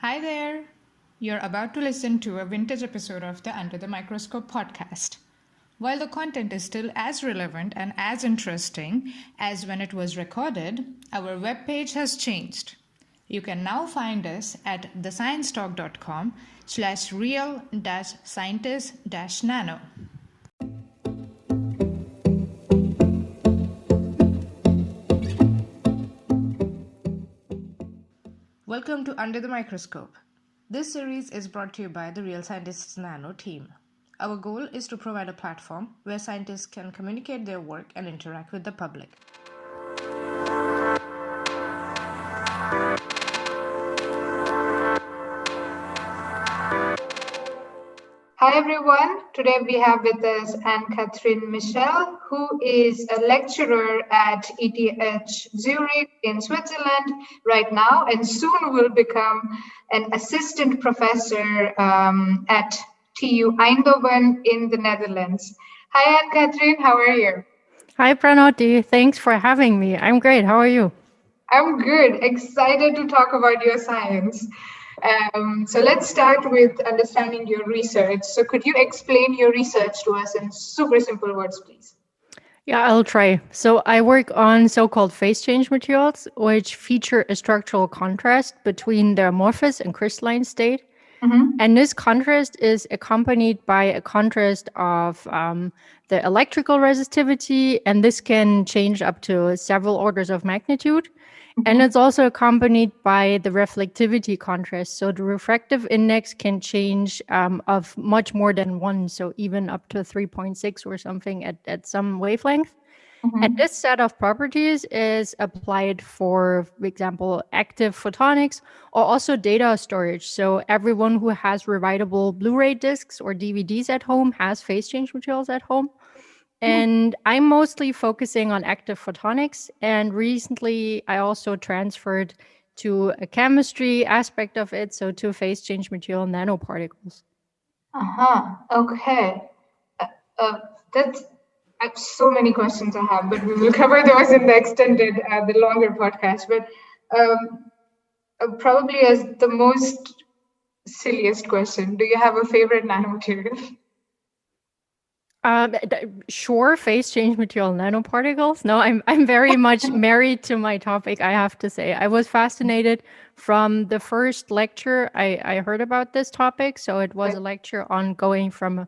Hi there! You're about to listen to a vintage episode of the Under the Microscope podcast. While the content is still as relevant and as interesting as when it was recorded, our webpage has changed. You can now find us at thesciencetalk.com/real-scientist-nano. Welcome to Under the Microscope. This series is brought to you by the Real Scientists Nano team. Our goal is to provide a platform where scientists can communicate their work and interact with the public. Hi everyone, today we have with us Ann-Katrin Michel, who is a lecturer at ETH Zurich in Switzerland right now and soon will become an assistant professor at TU Eindhoven in the Netherlands. Hi Ann-Katrin, how are you? Hi Pranoti, thanks for having me. I'm great, how are you? I'm good, excited to talk about your science. So let's start with understanding your research. So could you explain your research to us in super simple words, please? Yeah, I'll try. So I work on so-called phase change materials, which feature a structural contrast between their amorphous and crystalline state. And this contrast is accompanied by a contrast of the electrical resistivity, and this can change up to several orders of magnitude. And it's also accompanied by the reflectivity contrast. So the refractive index can change of much more than 1, so even up to 3.6 or something at some wavelength. And this set of properties is applied for example, active photonics or also data storage. So everyone who has rewritable Blu-ray discs or DVDs at home has phase change materials at home. And I'm mostly focusing on active photonics. And recently, I also transferred to a chemistry aspect of it, so to phase change material nanoparticles. Okay. That's so many questions I have, but we will cover those in the extended, the longer podcast. But probably as the most silliest question, do you have a favorite nanomaterial? Sure, phase change material nanoparticles. No, I'm very much married to my topic, I have to say. I was fascinated from the first lecture I heard about this topic. So it was a lecture on going from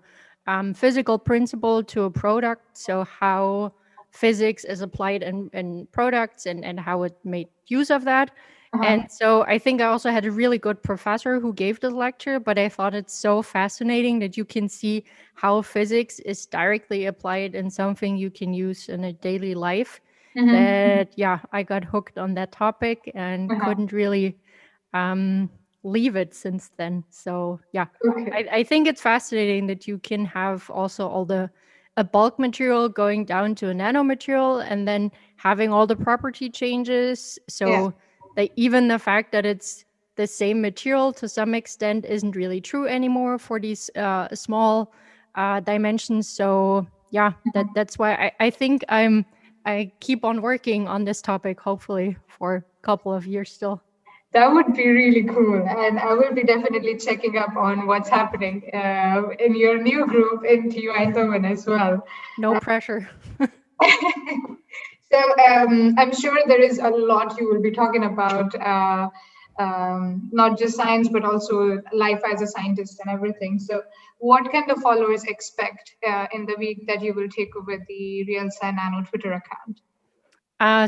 physical principle to a product. So how physics is applied in products and how it made use of that. And so I think I also had a really good professor who gave the lecture, but I thought it's so fascinating that you can see how physics is directly applied in something you can use in a daily life. That, yeah, I got hooked on that topic and couldn't really leave it since then. So, yeah, I think it's fascinating that you can have also all a bulk material going down to a nanomaterial and then having all the property changes. So even the fact that it's the same material to some extent isn't really true anymore for these small dimensions. So yeah, that's why I think I keep on working on this topic, hopefully for a couple of years still. That would be really cool. And I will be definitely checking up on what's happening in your new group in TU Eindhoven as well. No pressure. So I'm sure there is a lot you will be talking about, not just science, but also life as a scientist and everything. So what can the followers expect in the week that you will take over the Real Sci Nano Twitter account?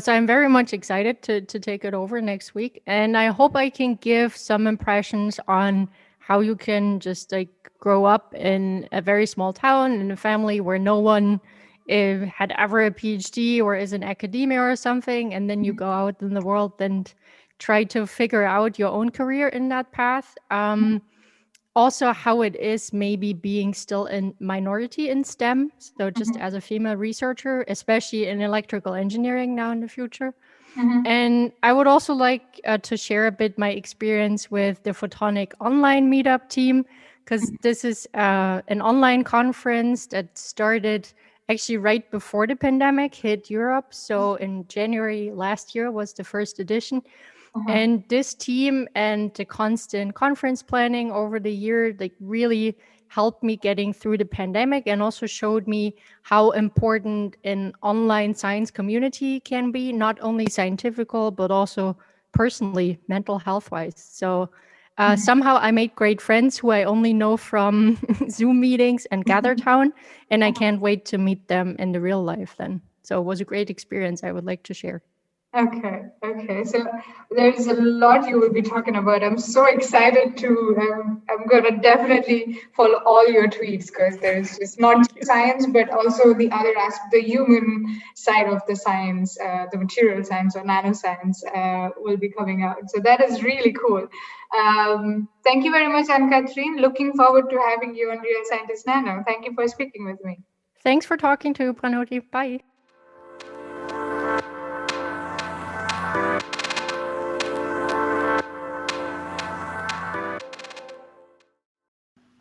So I'm very much excited to take it over next week. And I hope I can give some impressions on how you can just like grow up in a very small town in a family where no one had ever a PhD or is in academia or something. And then you go out in the world and try to figure out your own career in that path. Also how it is maybe being still in minority in STEM. So just as a female researcher, especially in electrical engineering now in the future. And I would also like to share a bit my experience with the Photonic online meetup team, because this is an online conference that started actually right before the pandemic hit Europe. So in January last year was the first edition. And this team and the constant conference planning over the year, like really helped me getting through the pandemic and also showed me how important an online science community can be, not only scientifical, but also personally, mental health wise. So somehow I made great friends who I only know from Zoom meetings and GatherTown, and I can't wait to meet them in the real life then. So it was a great experience I would like to share. Okay. So there's a lot you will be talking about. I'm so excited to, I'm going to definitely follow all your tweets because there's just not just science, but also the other aspect, the human side of the science, the material science or nanoscience will be coming out. So that is really cool. Thank you very much, Ann-Katrin. Looking forward to having you on Real Scientist Nano. Thank you for speaking with me. Thanks for talking to Pranoti. Bye.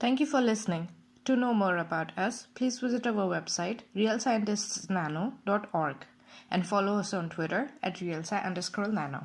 Thank you for listening. To know more about us, please visit our website, realscientistsnano.org, and follow us on Twitter at realsci_nano.